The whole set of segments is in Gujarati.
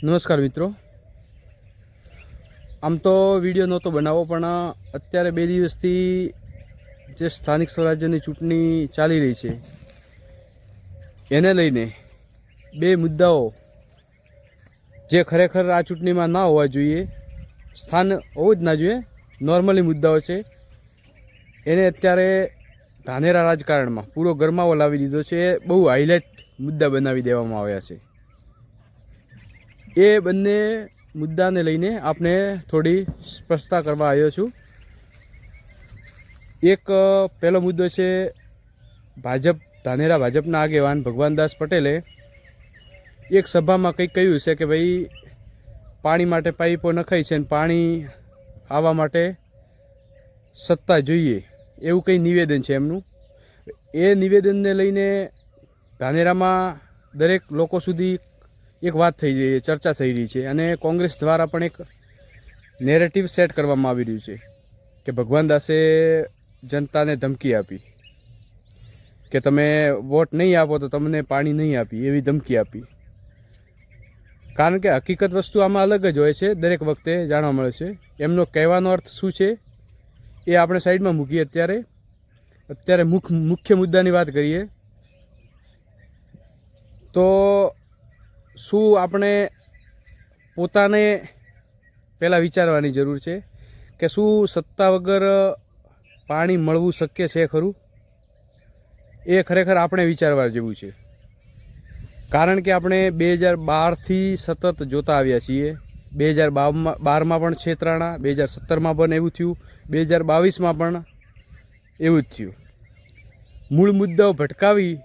નમસ્કાર મિત્રો। આમ તો વિડીયો નહોતો બનાવો, પણ અત્યારે 2 દિવસથી જે સ્થાનિક સ્વરાજ્યની ચૂંટણી ચાલી રહી છે એને લઈને 2 મુદ્દાઓ જે ખરેખર આ ચૂંટણીમાં ના હોવા જોઈએ, સ્થાન હોવું જ ના જોઈએ, નોર્મલી મુદ્દાઓ છે, એને અત્યારે ધાનેરા રાજકારણમાં પૂરો ગરમાવો લાવી દીધો છે। એ બહુ હાઇલાઇટ મુદ્દા બનાવી દેવામાં આવ્યા છે। એ બંને મુદ્દાને લઈને આપણે થોડી સ્પષ્ટતા કરવા આવ્યો છું। એક પહેલો મુદ્દો છે ભાજપ, ધાનેરા ભાજપના આગેવાન ભગવાનદાસ પટેલે એક સભામાં કંઈક કહ્યું છે કે ભાઈ પાણી માટે પાઇપો નખાઈ છે અને પાણી આવવા માટે સત્તા જોઈએ, એવું કંઈ નિવેદન છે એમનું। એ નિવેદનને લઈને ધાનેરામાં દરેક લોકો સુધી એક વાત થઈ રહી છે, ચર્ચા થઈ રહી છે, અને કોંગ્રેસ દ્વારા પણ એક નેરેટિવ સેટ કરવામાં આવી રહ્યું છે કે ભગવાનદાસે જનતાને ધમકી આપી કે તમે વોટ નહીં આપો તો તમને પાણી નહીં આપી, એવી ધમકી આપી। કારણ કે હકીકત વસ્તુ આમાં અલગ જ હોય છે, દરેક વખતે જાણવા મળે છે। એમનો કહેવાનો અર્થ શું છે એ આપણે સાઈડમાં મૂકીએ। અત્યારે મુખ્ય મુદ્દાની વાત કરીએ તો શું આપણે પોતાને પહેલાં વિચારવાની જરૂર છે કે શું સત્તા વગર પાણી મળવું શક્ય છે ખરું? એ ખરેખર આપણે વિચારવા જેવું છે। કારણ કે આપણે 2012થી સતત જોતા આવ્યા છીએ। 2012માં પણ છેતરાણા, 2017માં પણ એવું થયું, 2022માં પણ એવું જ થયું। મૂળ મુદ્દાઓ ભટકાવી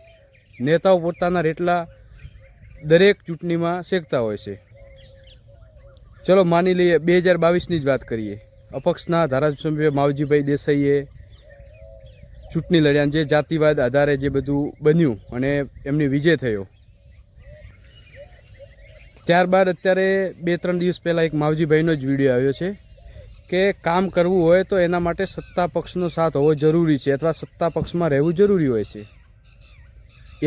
નેતાઓ પોતાના રેટલા દરેક ચૂંટણીમાં શેકતા હોય છે। ચલો માની લઈએ 2022ની જ વાત કરીએ। અપક્ષના ધારાસભ્ય માવજીભાઈ દેસાઈએ ચૂંટણી લડ્યા, જે જાતિવાદ આધારે જે બધું બન્યું અને એમની વિજય થયો। ત્યારબાદ અત્યારે 2-3 દિવસ પહેલાં એક માવજીભાઈનો જ વિડીયો આવ્યો છે કે કામ કરવું હોય તો એના માટે સત્તા પક્ષનો સાથ હોવો જરૂરી છે, અથવા સત્તા પક્ષમાં રહેવું જરૂરી હોય છે।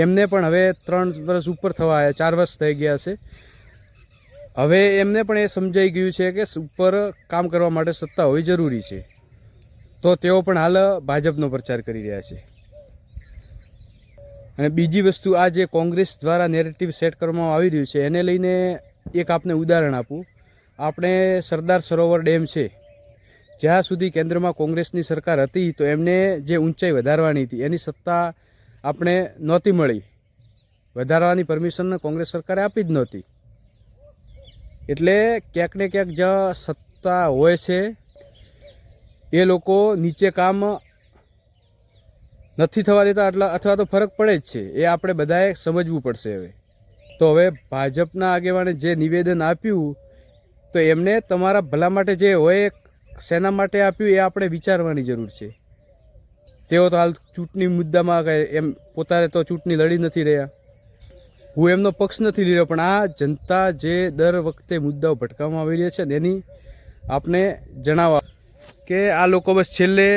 એમને પણ હવે 3 વર્ષ ઉપર થવા આવ્યા, 4 વર્ષ થઈ ગયા છે। હવે એમને પણ એ સમજાઈ ગયું છે કે ઉપર કામ કરવા માટે સત્તા હોવી જરૂરી છે, તો તેઓ પણ હાલ ભાજપનો પ્રચાર કરી રહ્યા છે। અને બીજી વસ્તુ, આ જે કોંગ્રેસ દ્વારા નેરેટિવ સેટ કરવામાં આવી રહ્યું છે એને લઈને એક આપને ઉદાહરણ આપું। આપણે સરદાર સરોવર ડેમ છે, જ્યાં સુધી કેન્દ્રમાં કોંગ્રેસની સરકાર હતી તો એમને જે ઊંચાઈ વધારવાની હતી એની સત્તા આપણે નહોતી મળી, વધારવાની પરમિશન કોંગ્રેસ સરકારે આપી જ નહોતી। એટલે ક્યાંક ને ક્યાંક જ્યાં સત્તા હોય છે એ લોકો નીચે કામ નથી થવા દેતા, અથવા તો ફરક પડે જ છે, એ આપણે બધાએ સમજવું પડશે। તો હવે ભાજપના આગેવાને જે નિવેદન આપ્યું તો એમને તમારા ભલા માટે જે હોય, શેના માટે આપ્યું એ આપણે વિચારવાની જરૂર છે। તેઓ તો હાલ ચૂંટણી મુદ્દામાં એમ પોતાને તો ચૂંટણી લડી નથી રહ્યા, હું એમનો પક્ષ નથી લીધો, પણ આ જનતા જે દર વખતે મુદ્દાઓ ભટકાવવામાં આવી રહ્યા છે એની આપણે જણાવવા કે આ લોકો બસ છેલ્લે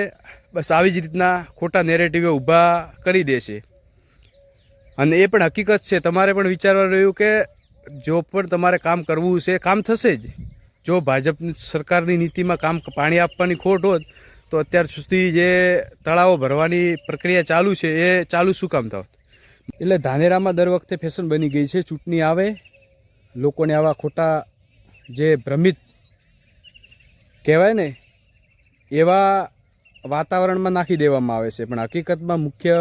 આવી જ રીતના ખોટા નેરેટિવે ઊભા કરી દે છે। અને એ પણ હકીકત છે, તમારે પણ વિચારવા રહ્યું કે જો પણ તમારે કામ કરવું છે, કામ થશે જ। જો ભાજપની સરકારની નીતિમાં પાણી આપવાની ખોટ હોત તો અત્યાર સુધી જે તળાવો ભરવાની પ્રક્રિયા ચાલુ છે એ ચાલુ શું કામ થાત? એટલે ધાનેરામાં દર વખતે ફેશન બની ગઈ છે, ચૂંટણી આવે લોકોને આવા ખોટા જે ભ્રમિત કહેવાય ને એવા વાતાવરણમાં નાખી દેવામાં આવે છે। પણ હકીકતમાં મુખ્ય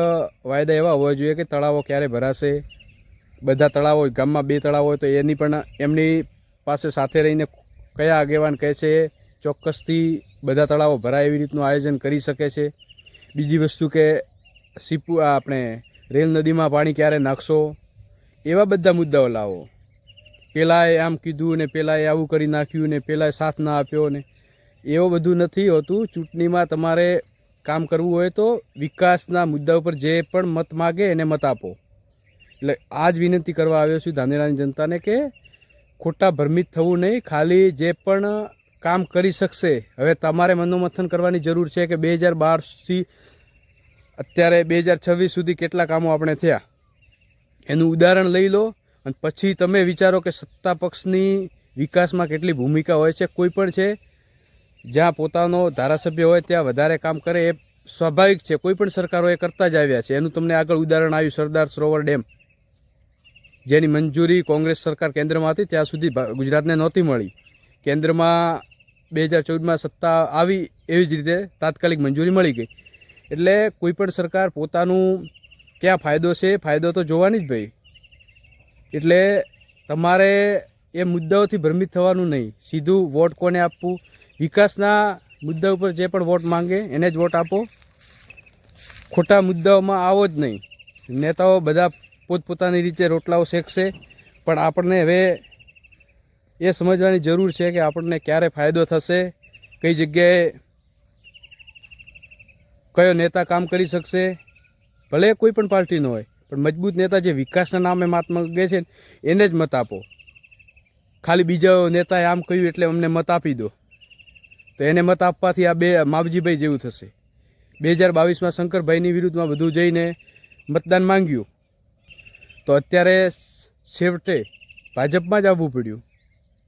વાયદા એવા હોવા જોઈએ કે તળાવો ક્યારે ભરાશે, બધા તળાવો, ગામમાં 2 તળાવો હોય તો એની પણ એમની પાસે સાથે રહીને કયા આગેવાન કહે છે ચોક્કસથી બધા તળાવો ભરાય એવી રીતનું આયોજન કરી શકે છે। બીજી વસ્તુ કે આપણે રેલ નદીમાં પાણી ક્યારે નાખશો, એવા બધા મુદ્દાઓ લાવો। પેલાએ આમ કીધું ને પેલાએ આવું કરી નાખ્યું ને પેલાએ સાથ ના આપ્યો ને એવું બધું નથી હોતું। ચૂંટણીમાં તમારે કામ કરવું હોય તો વિકાસના મુદ્દા ઉપર જે પણ મત માગે એને મત આપો। એટલે આ જ વિનંતી કરવા આવ્યો છું ધાનેરાની જનતાને કે ખોટા ભ્રમિત થવું નહીં, ખાલી જે પણ કામ કરી શકશે, હવે તમારે મનોમંથન કરવાની જરૂર છે કે 2012થી અત્યારે 2026 સુધી કેટલા કામો આપણે થયા એનું ઉદાહરણ લઈ લો અને પછી તમે વિચારો કે સત્તા પક્ષની વિકાસમાં કેટલી ભૂમિકા હોય છે. કોઈ પણ છે જ્યાં પોતાનો ધારાસભ્ય હોય ત્યાં વધારે કામ કરે એ સ્વાભાવિક છે. કોઈ પણ સરકારો એ કરતા જ આવ્યા છે. એનું તમને આગળ ઉદાહરણ આવ્યું સરદાર સરોવર ડેમ, જેની મંજૂરી કોંગ્રેસ સરકાર કેન્દ્રમાં હતી ત્યાં સુધી ગુજરાતને નહોતી મળી. કેન્દ્રમાં 2014માં સત્તા આવી એવી જ રીતે તાત્કાલિક મંજૂરી મળી ગઈ. એટલે કોઈ પણ સરકાર પોતાનું ક્યાં ફાયદો છે ફાયદો તો જોવાની જ ભાઈ. એટલે તમારે એ મુદ્દાઓથી ભ્રમિત થવાનું નહીં. સીધું વોટ કોને આપવું, વિકાસના મુદ્દા ઉપર જે પણ વોટ માંગે એને જ વોટ આપો. ખોટા મુદ્દાઓમાં આવો જ નહીં. નેતાઓ બધા પોતપોતાની રીતે રોટલાઓ શેકશે, પણ આપણને હવે એ સમજવાની જરૂર છે કે આપણને ક્યારે ફાયદો થશે, કઈ જગ્યાએ કયો નેતા કામ કરી શકશે. ભલે કોઈ પણ પાર્ટીનો હોય, પણ મજબૂત નેતા જે વિકાસના નામે મત માંગે છે એને જ મત આપો. ખાલી બીજા નેતાએ આમ કહ્યું એટલે અમને મત આપી દો, તો એને મત આપવાથી આ બે માવજીભાઈ જેવું થશે. 2022માં શંકરભાઈની વિરુદ્ધમાં બધું જઈને મતદાન માંગ્યું, તો અત્યારે છેવટે ભાજપમાં જ આવવું પડ્યું.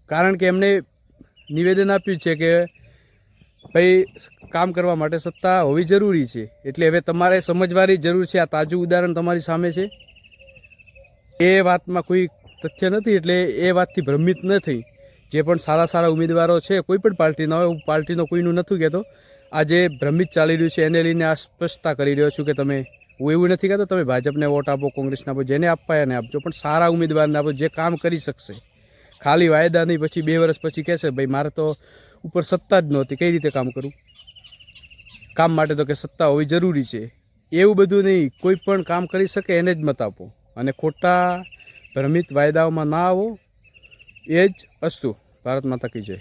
કારણ કે એમને નિવેદન આપ્યું છે કે ભાઈ કામ કરવા માટે સત્તા હોવી જરૂરી છે. એટલે હવે તમારે સમજવાની જરૂર છે. આ તાજું ઉદાહરણ તમારી સામે છે. એ વાતમાં કોઈ તથ્ય નથી, એટલે એ વાતથી ભ્રમિત ન થઈ. જે પણ સારા સારા ઉમેદવારો છે કોઈ પણ પાર્ટીના હોય, હું પાર્ટીનો કોઈનું નથી કહેતો, આ જે ભ્રમિત ચાલી રહ્યું છે એને લઈને આ સ્પષ્ટતા કરી રહ્યો છું કે તમે, હું એવું નથી કહેતો તમે ભાજપને વોટ આપો, કોંગ્રેસને આપો, જેને આપવા એને આપજો, પણ સારા ઉમેદવારને આપો જે કામ કરી શકશે. ખાલી વાયદા નહીં, પછી 2 વર્ષ પછી કહેશે ભાઈ મારે તો ઉપર સત્તા જ નહોતી, કઈ રીતે કામ કરું. કામ માટે તો કે સત્તા હોવી જરૂરી છે. એવું બધું નહીં, કોઈ પણ કામ કરી શકે એને જ મત આપો અને ખોટા ભ્રમિત વાયદાઓમાં ના આવો. એ જ અસ્તુ. ભારત માતા કી જય.